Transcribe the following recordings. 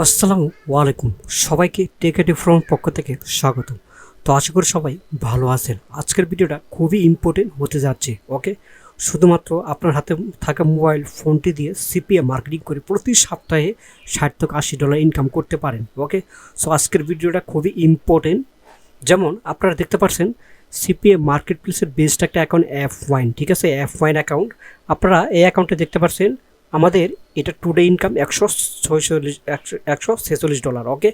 আসসালামু আলাইকুম। সবাইকে টেকেটে ফ্রম পক্ষ থেকে স্বাগত। তো আশা করি সবাই ভালো আছেন। আজকের ভিডিওটা খুবই ইম্পর্টেন্ট হতে যাচ্ছে। ওকে, শুধুমাত্র আপনার হাতে থাকা মোবাইল ফোনটি দিয়ে সিপিএ মার্কেটিং করে প্রতি সপ্তাহে $60 থেকে $80 ইনকাম করতে পারেন। ওকে, সো আজকের ভিডিওটা খুবই ইম্পর্টেন্ট। যেমন আপনারা দেখতে পাচ্ছেন সিপিএ মার্কেট প্লেসের বেস্ট একটা অ্যাকাউন্ট F1, ঠিক আছে, F1 অ্যাকাউন্ট। আপনারা এই অ্যাকাউন্টে দেখতে পাচ্ছেন আমাদের এটা টুডে ইনকাম $146। ওকে,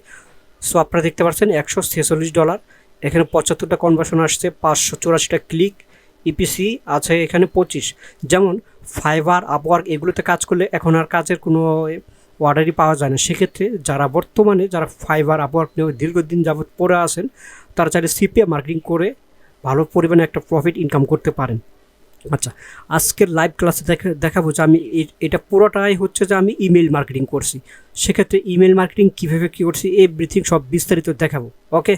সো আপনারা দেখতে পাচ্ছেন $146। এখানে 75টা কনভার্সন আসছে, 584টা ক্লিক, ইপিসি আছে এখানে 25। যেমন ফাইবার, আপওয়ার্ক এগুলোতে কাজ করলে এখন আর কাজের কোনো অর্ডারই পাওয়া যায় না। সেক্ষেত্রে যারা ফাইবার, আপওয়ার্ক নিয়ে দীর্ঘদিন যাবৎ পড়ে আসেন, তারা চাইলে সিপিএ মার্কেটিং করে ভালো পরিমাণে একটা প্রফিট ইনকাম করতে পারেন। আচ্ছা, আজকের লাইভ ক্লাসে দেখাবো যে আমি এটা পুরোটাই হচ্ছে যে আমি ইমেল মার্কেটিং করছি। সেক্ষেত্রে ইমেল মার্কেটিং কীভাবে কী করছি এভরিথিং সব বিস্তারিত দেখাবো। ওকে,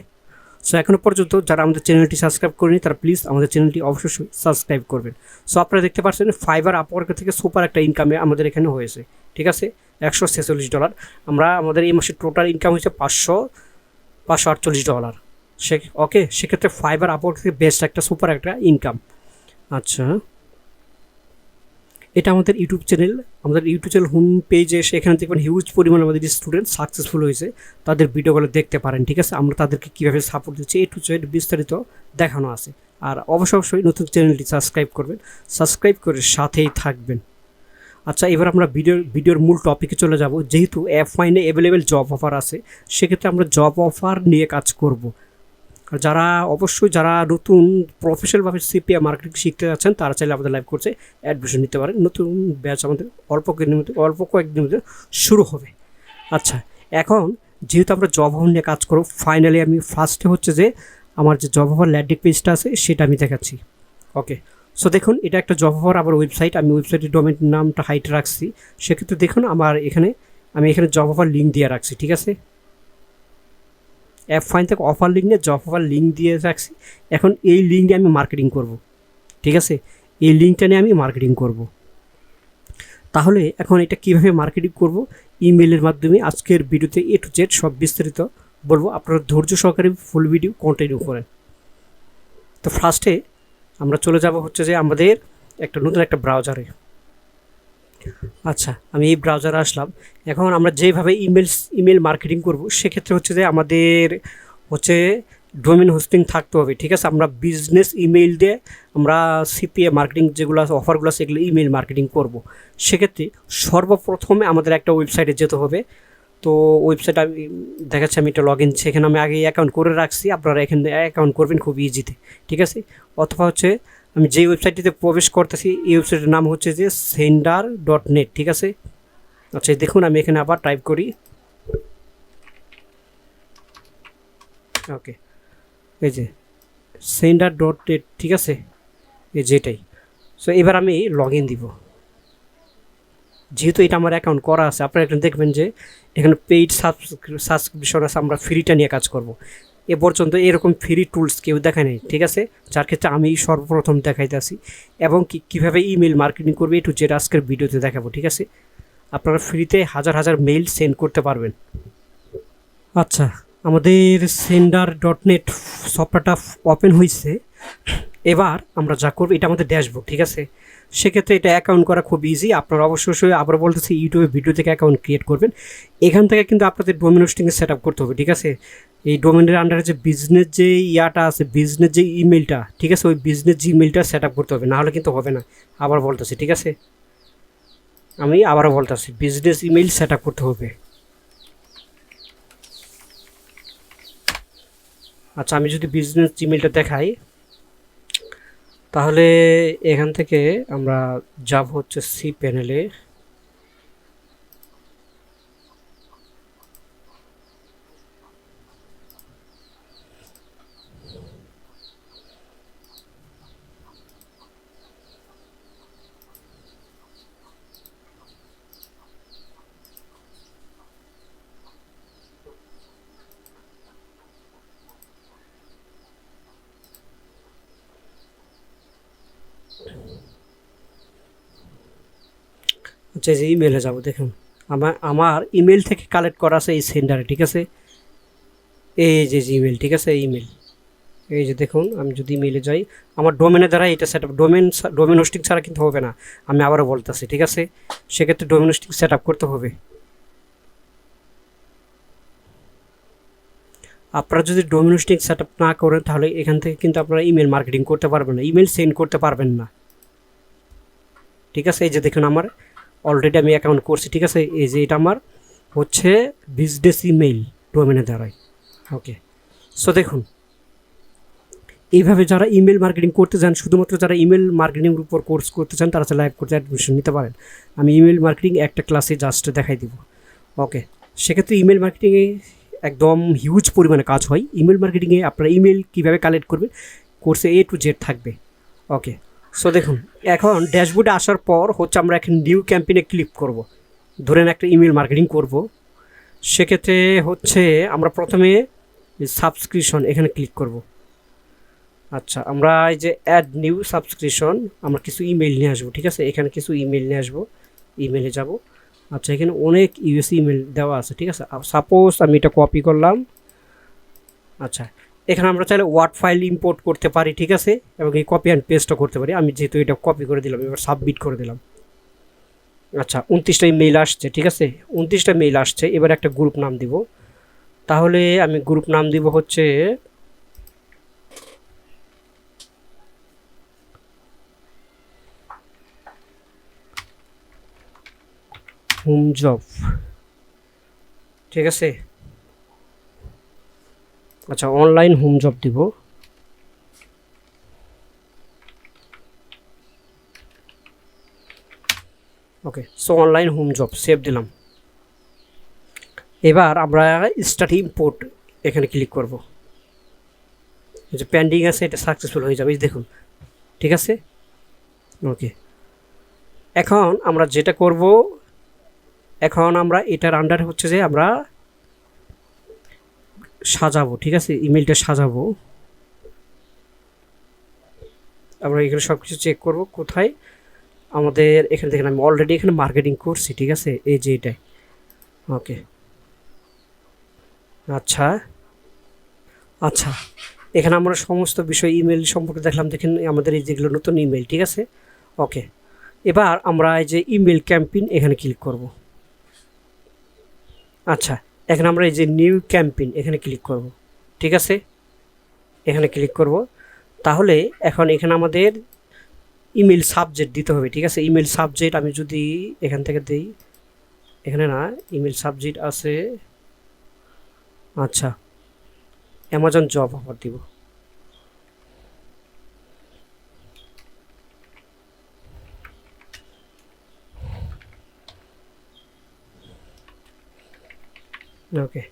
সো এখনও পর্যন্ত যারা আমাদের চ্যানেলটি সাবস্ক্রাইব করেনি তারা প্লিজ আমাদের চ্যানেলটি অবশ্যই সাবস্ক্রাইব করবেন। সো আপনারা দেখতে পাচ্ছেন ফাইবার, আপওয়ার্ক থেকে সুপার একটা ইনকামে আমাদের এখানে হয়েছে, ঠিক আছে, $146। আমাদের এই মাসে টোটাল ইনকাম হয়েছে $548। ওকে, সেক্ষেত্রে ফাইবার, আপওয়ার্ক থেকে বেস্ট একটা সুপার একটা ইনকাম। আচ্ছা, এটা আমাদের ইউটিউব চ্যানেল হোম পেজে এসে এখানে দেখবেন হিউজ পরিমাণ আমাদের স্টুডেন্ট সাকসেসফুল হয়েছে, তাদের ভিডিওগুলো দেখতে পারেন, ঠিক আছে। আমরা তাদেরকে কীভাবে সাপোর্ট দিচ্ছি A to Z বিস্তারিত দেখানো আছে। আর অবশ্যই নতুন চ্যানেলটি সাবস্ক্রাইব করবেন, সাবস্ক্রাইব করে সাথেই থাকবেন। আচ্ছা, এবার আমরা ভিডিওর মূল টপিকে চলে যাব। যেহেতু F1-এ অ্যাভেলেবেল জব অফার আছে, সেক্ষেত্রে আমরা জব অফার নিয়ে কাজ করব। আর যারা নতুন প্রফেশনালভাবে সিপিএ মার্কেটিং শিখতে যাচ্ছেন, তারা চাইলে আমাদের লাইভ কোর্সে অ্যাডমিশন নিতে পারেন। নতুন ব্যাচ আমাদের অল্প কয়েকদিনের মধ্যে শুরু হবে। আচ্ছা, এখন যেহেতু আমরা জব অফার নিয়ে কাজ করব, ফাইনালি আমি ফার্স্টে হচ্ছে যে আমার যে জব অফার ল্যান্ডিং পেজটা আছে সেটা আমি দেখাচ্ছি। ওকে, সো দেখুন এটা একটা জব অফার আমার ওয়েবসাইট। আমি ওয়েবসাইটের ডোমেন নামটা হাইটে রাখছি। সেক্ষেত্রে দেখুন আমি এখানে জব অফার লিঙ্ক দিয়ে রাখছি, ঠিক আছে। F1 থেকে অফার লিঙ্ক নিয়ে জব অফার লিঙ্ক দিয়ে রাখছি। এখন এই লিঙ্ক নিয়ে আমি মার্কেটিং করব, ঠিক আছে, এই লিঙ্কটা নিয়ে আমি মার্কেটিং করব। তাহলে এখন এটা কীভাবে মার্কেটিং করব, ইমেলের মাধ্যমে আজকের ভিডিওতে A to Z সব বিস্তারিত বলবো। আপনারা ধৈর্য সহকারে ফুল ভিডিও কন্টিনিউ করেন। তো ফার্স্টে আমরা চলে যাব হচ্ছে যে আমাদের নতুন একটা ব্রাউজারে। আচ্ছা, আমি এই ব্রাউজারে আসলাম। এখন আমরা যেভাবে ইমেল মার্কেটিং করব, সেক্ষেত্রে হচ্ছে যে আমাদের হচ্ছে ডোমেন হোস্টিং থাকতে হবে, ঠিক আছে। আমরা বিজনেস ইমেইল দিয়ে আমরা সিপিএ মার্কেটিং যেগুলো আছে, অফারগুলো আছে, এগুলো ইমেল মার্কেটিং করব। সেক্ষেত্রে সর্বপ্রথমে আমাদের একটা ওয়েবসাইটে যেতে হবে। তো ওয়েবসাইট আমি দেখাচ্ছি, আমি এটা লগ ইন, সেখানে আমি আগে অ্যাকাউন্ট করে রাখছি। আপনারা এখানে অ্যাকাউন্ট করবেন খুব ইজিতে, ঠিক আছে। অথবা হচ্ছে আমি যেই ওয়েবসাইটটিতে প্রবেশ করতেছি, এই ওয়েবসাইটের নাম হচ্ছে যে sender.net, ঠিক আছে। আচ্ছা, দেখুন আমি এখানে আবার টাইপ করি। ওকে, এই যে sender.net, ঠিক আছে, এই যেটাই। সো এবার আমি লগ ইন দিব। যেহেতু এটা আমার অ্যাকাউন্ট করা আছে, আপনারা এখানে দেখবেন যে এখানে পেইড সাবস্ক্রিপশন আছে। আমরা ফ্রিটা নিয়ে কাজ করব। এ পর্যন্ত এরকম ফ্রি টুলস কেউ দেখায় নেই, ঠিক আছে, যার ক্ষেত্রে আমি সর্বপ্রথম দেখাইতে আসি। এবং কীভাবে ইমেল মার্কেটিং করবে একটু যেটা আজকের ভিডিওতে দেখাবো, ঠিক আছে। আপনারা ফ্রিতে হাজার মেইল সেন্ড করতে পারবেন। আচ্ছা, আমাদের sender.net সফটওয়্যারটা ওপেন হয়েছে। এবার আমরা যা করবো, এটা আমাদের ড্যাশবোর্ড, ঠিক আছে। সেক্ষেত্রে এটা অ্যাকাউন্ট করা খুব ইজি। আপনারা অবশ্যই আবার বলতেছি ইউটিউবে ভিডিও থেকে অ্যাকাউন্ট ক্রিয়েট করবেন। এখান থেকে কিন্তু আপনাদের ডোমেন হোস্টিংয়ে সেট আপ করতে হবে, ঠিক আছে। এই ডোমেনের আন্ডারে যে বিজনেস যে আছে, বিজনেস যে ইমেলটা, ঠিক আছে, ওই বিজনেস যে ইমেলটা সেট আপ করতে হবে, নাহলে কিন্তু হবে না। আবার বলতেছি, ঠিক আছে, আমি আবারও বলতেছি, বিজনেস ইমেল সেট আপ করতে হবে। আচ্ছা, আমি যদি বিজনেস ইমেলটা দেখাই, তাহলে এখান থেকে আমরা যাব হচ্ছে সি প্যানেলে। আচ্ছা, যে ইমেলে যাব, দেখুন আমার ইমেল থেকে কালেক্ট করা আছে এই সেন্ডারে, ঠিক আছে। এই যে ইমেল, ঠিক আছে, ইমেল এই যে দেখুন, আমি যদি ইমেলে যাই আমার ডোমেনের দ্বারা এটা সেট আপ, ডোমেন হোস্টিং ছাড়া কিন্তু হবে না, আমি আবারও বলতেছি, ঠিক আছে। সেক্ষেত্রে ডোমেন হোস্টিং সেট আপ করতে হবে। আপনারা যদি ডোমেন হোস্টিং সেট আপ না করেন তাহলে এখান থেকে কিন্তু আপনারা ইমেল মার্কেটিং করতে পারবেন না, ইমেল সেন্ড করতে পারবেন না, ঠিক আছে। এই যে দেখুন আমার অলরেডি আমি অ্যাকাউন্ট করছি, ঠিক আছে। এই যে এটা আমার হচ্ছে বিজনেস ইমেইল ডোমেনের দ্বারাই। ওকে, সো দেখুন এইভাবে যারা ইমেল মার্কেটিং করতে চান, শুধুমাত্র যারা ইমেল মার্কেটিংয়ের উপর কোর্স করতে চান তারা লাইভ কোর্সে অ্যাডমিশন নিতে পারেন। আমি ইমেল মার্কেটিং একটা ক্লাসে জাস্ট দেখাই দিব। ওকে, সেক্ষেত্রে ইমেল মার্কেটিংয়ে একদম হিউজ পরিমাণে কাজ হয়। ইমেল মার্কেটিংয়ে আপনারা ইমেল কীভাবে কালেক্ট করবেন কোর্সে A to Z থাকবে। ওকে, সো দেখুন এখন ড্যাশবোর্ডে আসার পর হচ্ছে আমরা এখন নিউ ক্যাম্পেইনে ক্লিক করব। ধরেন একটা ইমেল মার্কেটিং করব, সেক্ষেত্রে হচ্ছে আমরা প্রথমে সাবস্ক্রিপশন এখানে ক্লিক করব। আচ্ছা, আমরা এই যে অ্যাড নিউ সাবস্ক্রিপশন, আমরা কিছু ইমেল নিয়ে আসবো, ঠিক আছে। এখানে কিছু ইমেল নিয়ে আসবো, ইমেলে যাব। আচ্ছা, এখানে অনেক ইউএস ইমেল দেওয়া আছে, ঠিক আছে। সাপোজ আমি এটা কপি করলাম। আচ্ছা, এখানে আমরা চাইলে ওয়ার্ড ফাইল ইম্পোর্ট করতে পারি, ঠিক আছে, এবং এই কপি অ্যান্ড পেস্টও করতে পারি। আমি যেহেতু এটা কপি করে দিলাম, এবার সাবমিট করে দিলাম। আচ্ছা, 29টা মেইল আসছে, ঠিক আছে, 29টা মেইল আসছে। এবার একটা গ্রুপ নাম দিব। তাহলে আমি গ্রুপ নাম দিব হচ্ছে হোম জব, ঠিক আছে। আচ্ছা, অনলাইন হোম জব দিব। Okay, so online home job save দিলাম। এবার আমরা স্টার্ট ইম্পোর্ট এখানে ক্লিক করব। যে পেন্ডিং আছে এটা সাকসেসফুল হয়ে যাবে, দেখুন, ঠিক আছে। ওকে, এখন আমরা যেটা করব, এখন আমরা এটার আন্ডারে হচ্ছে যে আমরা সাজাবো, ঠিক আছে, ইমেলটা সাজাবো। আমরা এখানে সব কিছু চেক করবো কোথায় আমাদের। এখানে দেখেন আমি অলরেডি এখানে মার্কেটিং করছি, ঠিক আছে, এই যে এটাই। ওকে, আচ্ছা আচ্ছা, এখানে আমরা সমস্ত বিষয় ইমেল সম্পর্কে দেখলাম। দেখেন আমাদের এই যেগুলো নতুন ইমেল, ঠিক আছে। ওকে, এবার আমরা এই যে ইমেল ক্যাম্পেইন এখানে ক্লিক করব। আচ্ছা, এখানে আমরা এই যে নিউ ক্যাম্পেইন এখানে ক্লিক করব, ঠিক আছে, এখানে ক্লিক করব। তাহলে এখন এখানে আমাদের ইমেল সাবজেক্ট দিতে হবে, ঠিক আছে। ইমেল সাবজেক্ট আমি যদি এখান থেকে দিই, এখানে না, ইমেল সাবজেক্ট আছে। আচ্ছা, অ্যামাজন জব অফার দিব। ওকে,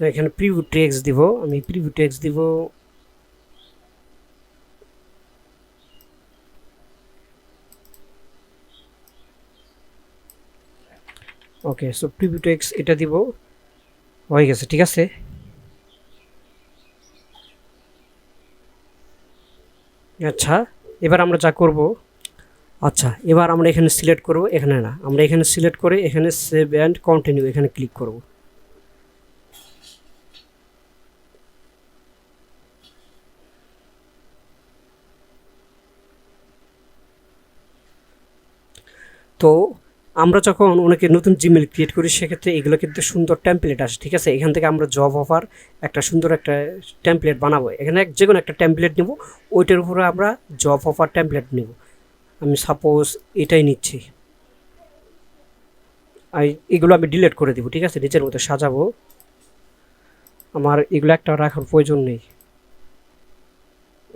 এখানে প্রিভিউ টেক্সট দিব, আমি প্রিভিউ টেক্সট দিব ওকে, সো প্রিভিউ টেক্সট এটা দিব, হয়ে গেছে, ঠিক আছে। আচ্ছা, এবার আমরা যা করব, আচ্ছা এবার আমরা এখানে সিলেক্ট করব, এখানে না, আমরা এখানে সিলেক্ট করে এখানে সেভ অ্যান্ড কন্টিনিউ এখানে ক্লিক করব। তো আমরা যখন অনেকে নতুন জিমেল ক্রিয়েট করি সেক্ষেত্রে এগুলো কিন্তু সুন্দর টেমপ্লেট আসে, ঠিক আছে। এখান থেকে আমরা জব অফার একটা সুন্দর একটা টেমপ্লেট বানাবো। এখানে যে কোনো একটা টেমপ্লেট নেব, ওইটার উপরে আমরা জব অফার টেমপ্লেট নেব। আমি সাপোজ এটাই নিচ্ছি, এগুলো আমি ডিলিট করে দিব, ঠিক আছে, নিচের মতো সাজাবো। আমার এগুলো একটা রাখার প্রয়োজন নেই।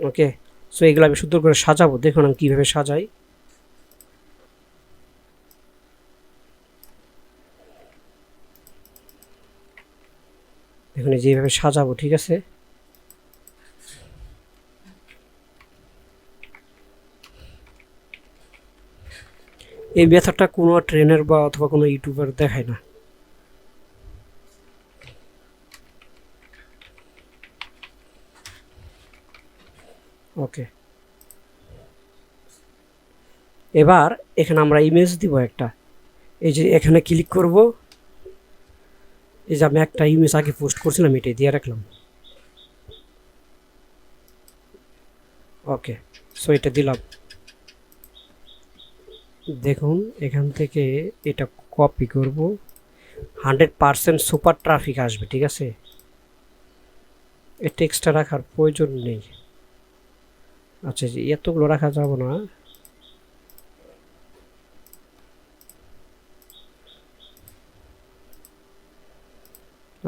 ওকে, সো এগুলো আমি সুন্দর করে সাজাবো। দেখুন আমি কীভাবে সাজাই। এখানে যেভাবে সাজাবো, ঠিক আছে। এই মেথডটা কোনো ট্রেনার বা অথবা কোনো ইউটিউবার দেখায় না। ওকে, এবার এখানে আমরা ইমেজ দিব একটা, এই যে এখানে ক্লিক করব, এই যে আমি একটা ইমেজ আগে পোস্ট করছিলাম এটাই দিয়ে রাখলাম। ওকে, সো এটা দিলাম। দেখুন এখান থেকে এটা কপি করব, 100% সুপার ট্রাফিক আসবে, ঠিক আছে। এটা এক্সট্রা রাখার প্রয়োজন নেই। আচ্ছা, যে এতগুলো রাখা যাব না।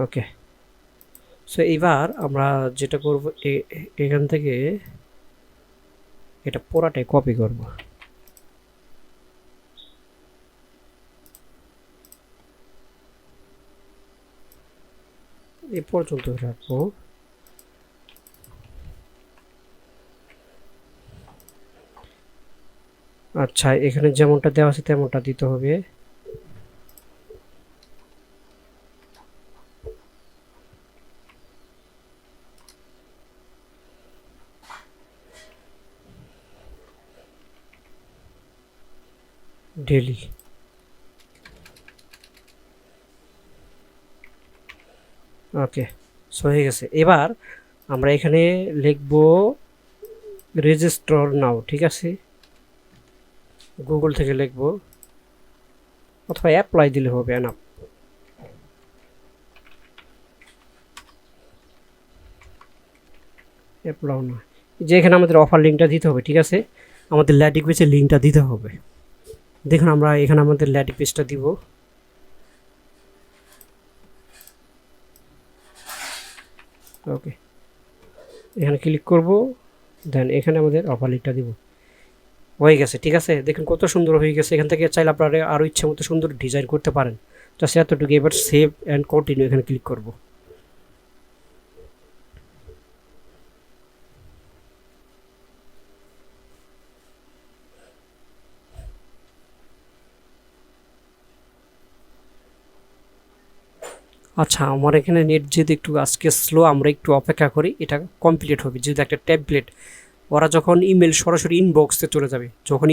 ওকে, সো এবার আমরা যেটা করব, এখান থেকে এটা পুরাটাই কপি করব। এই পর্যন্ত রাখবো। আচ্ছা, এখানে যেমনটা দেওয়া আছে তেমনটা দিতে হবে। ডেলি। ওকে, সো হয়ে গেছে। এবার আমরা এখানে লিখব রেজিস্টার নাও, ঠিক আছে। গুগল থেকে লিখব, অথবা অ্যাপ্লাই দিলে হবে না। অ্যাপ্লাই না, যে এখানে আমাদের অফার লিঙ্কটা দিতে হবে, ঠিক আছে। আমাদের ল্যান্ডিং পেজের লিঙ্কটা দিতে হবে। দেখুন আমরা এখানে আমাদের ল্যান্ডিং পেজটা দিব। ওকে, এখানে ক্লিক করব, দেন এখানে আমাদের অফার লিঙ্কটা দিব। হয়ে গেছে, ঠিক আছে। দেখুন কত সুন্দর হয়ে গেছে। এখান থেকে চাইলে আপনারা আরও ইচ্ছে মতো সুন্দর ডিজাইন করতে পারেন। জাস্ট এতটুকু। এবার সেভ অ্যান্ড কন্টিনিউ এখানে ক্লিক করব। আচ্ছা, আমার এখানে নেট যেহেতু একটু আজকে স্লো, আমরা একটু অপেক্ষা করি, এটা কমপ্লিট হবে। যেহেতু একটা ট্যাবলেট, ওরা যখন ইমেল সরাসরি ইনবক্সে চলে যাবে, যখন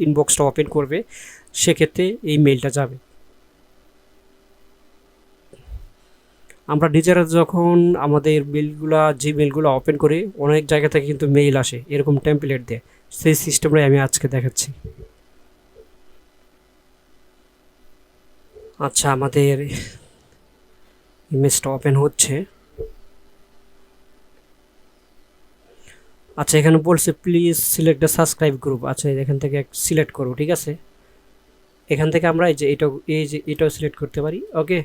ইনবক্সটা ওপেন করবে সেক্ষেত্রে এই মেলটা যাবে। আমরা নিজেরা যখন আমাদের যে মেলগুলো ওপেন করি, অনেক জায়গা থেকে কিন্তু মেইল আসে এরকম টেমপ্লেট দিয়ে। সেই সিস্টেমটাই আমি আজকে দেখাচ্ছি। আচ্ছা, আমাদের ইমেজটা ওপেন হচ্ছে। আচ্ছা, এখানে বলছে please select the subscribe group. আচ্ছা, এখান থেকে সিলেক্ট করবো, ঠিক আছে। এখান থেকে আমরা এটাও সিলেক্ট করতে পারি। ওকে,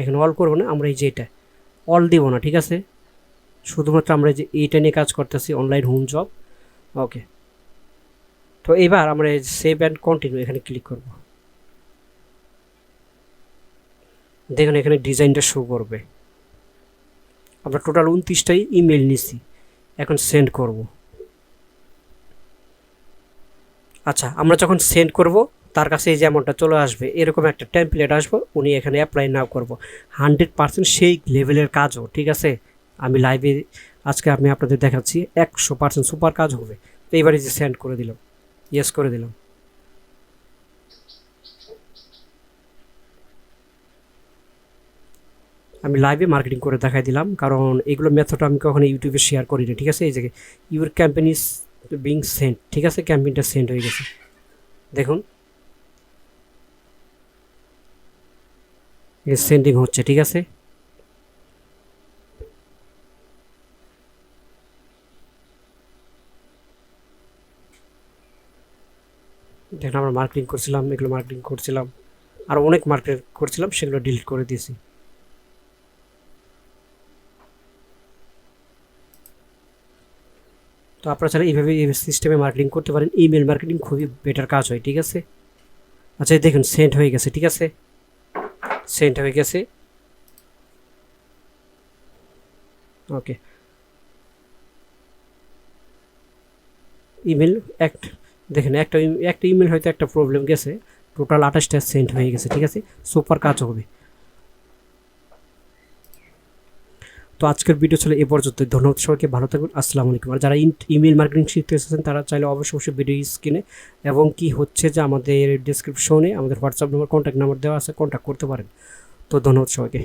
এখানে অল করবো না, আমরা এই যে এটা অল দিব না, ঠিক আছে। শুধুমাত্র আমরা যে এইটা নিয়ে কাজ করতেছি, অনলাইন হোম জব। ওকে, তো এবার আমরা সেভ অ্যান্ড কন্টিনিউ এখানে ক্লিক করব। দেখুন এখানে ডিজাইনটা শো করবে। আমরা টোটাল 29টাই ইমেল নিছি, এখন সেন্ড করব। আচ্ছা, আমরা যখন সেন্ড করব তার কাছে এই যে অ্যামাউন্টটা চলে আসবে, এরকম একটা টেমপ্লেট আসবো। উনি এখানে অ্যাপ্লাই নাও করব। 100% সেই লেভেলের কাজও, ঠিক আছে। আমি লাইভে আজকে আমি আপনাদের দেখাচ্ছি 100% সুপার কাজ হবে। তো এইবারে যে সেন্ড করে দিলাম, ইয়েস করে দিলাম। আমি লাইভে মার্কেটিং করে দেখাই দিলাম, কারণ এগুলো মেথড আমি কখনো ইউটিউবে শেয়ার করি না, ঠিক আছে। এই জায়গায় your campaign is being sent, ঠিক আছে। ক্যাম্পেইনটা সেন্ড হয়ে গেছে, দেখুন সেন্ডিং হচ্ছে, ঠিক আছে। দেখুন আমরা মার্কেটিং করছিলাম, এগুলো মার্কেটিং করছিলাম, আর অনেক মার্কেট করছিলাম, সেগুলো ডিলিট করে দিয়েছি। তো আপনারা চাইলে এইভাবে এই সিস্টেমে মার্কেটিং করতে পারেন। ইমেল মার্কেটিং খুবই বেটার কাজ হয়, ঠিক আছে। আচ্ছা, দেখুন সেন্ড হয়ে গেছে, ঠিক আছে। সেন্ড হয়ে গেছে। ওকে, ইমেল দেখেন একটা ইমেল হয়তো একটা প্রবলেম গেছে। টোটাল 28টা সেন্ড হয়ে গেছে, ঠিক আছে। সুপার কাজ হবে। তো আজকের ভিডিও ছিল এ পর্যন্ত। ধন্যবাদ সবাইকে, ভালো থাকুন, আসসালামু আলাইকুম। আর যারা ইমেল মার্কেটিং শিখতে এসেছেন তারা চাইলে অবশ্যই ভিডিও স্ক্রিনে এবং কি হচ্ছে যে আমাদের ডিসক্রিপশনে আমাদের হোয়াটসঅ্যাপ নাম্বার, কন্ট্যাক্ট নাম্বার দেওয়া আছে, কন্ট্যাক্ট করতে পারেন। তো ধন্যবাদ সবাইকে।